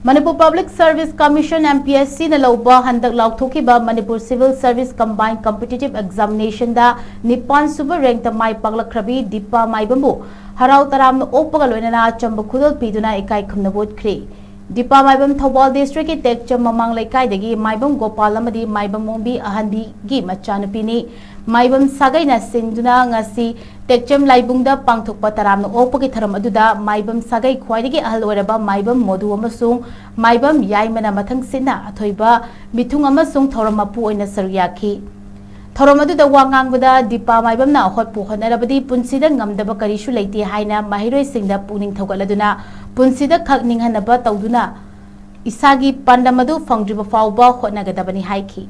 Manipur Public Service Commission MPSC na Louba Handak Laothokkhiba Manipur Civil Service Combined Competitive Examination da Nipan SUBA rank ta Mai PAKLAKHRABI DEEPA MAIBAM HARAO TARAMNA OKPAGA LOINANA ACHAMBA KHUDOL PIDUNA EKAI KHUMNABA UTKHRE DEEPA MAIBAM Thobal District ki Tekcham Mamang Laikai dagi MAIBAM Gopal amadi MAIBAM Mongbi Ahanbi gi machanupini MAIBAM Sagai na singduna ngasi Tekcham Laibungda Pangthokpa Taramna Okpagi Tharam aduda MAIBAM Sagai khwaidagi ahal oiraba MAIBAM Modu amasung MAIBAM Yaimana mathang sina athoiba mithung amasung thoram mapu oina saruyaki thoram aduda wangangbada DEEPA MAIBAM na hotpu honarabadi punsida ngamdaba karishu leiti haina mahiroi singda puning thogaladuna punsida khakning hanaba tawduna isagi pandamadu fangdriba fawba hotnagadabani haiki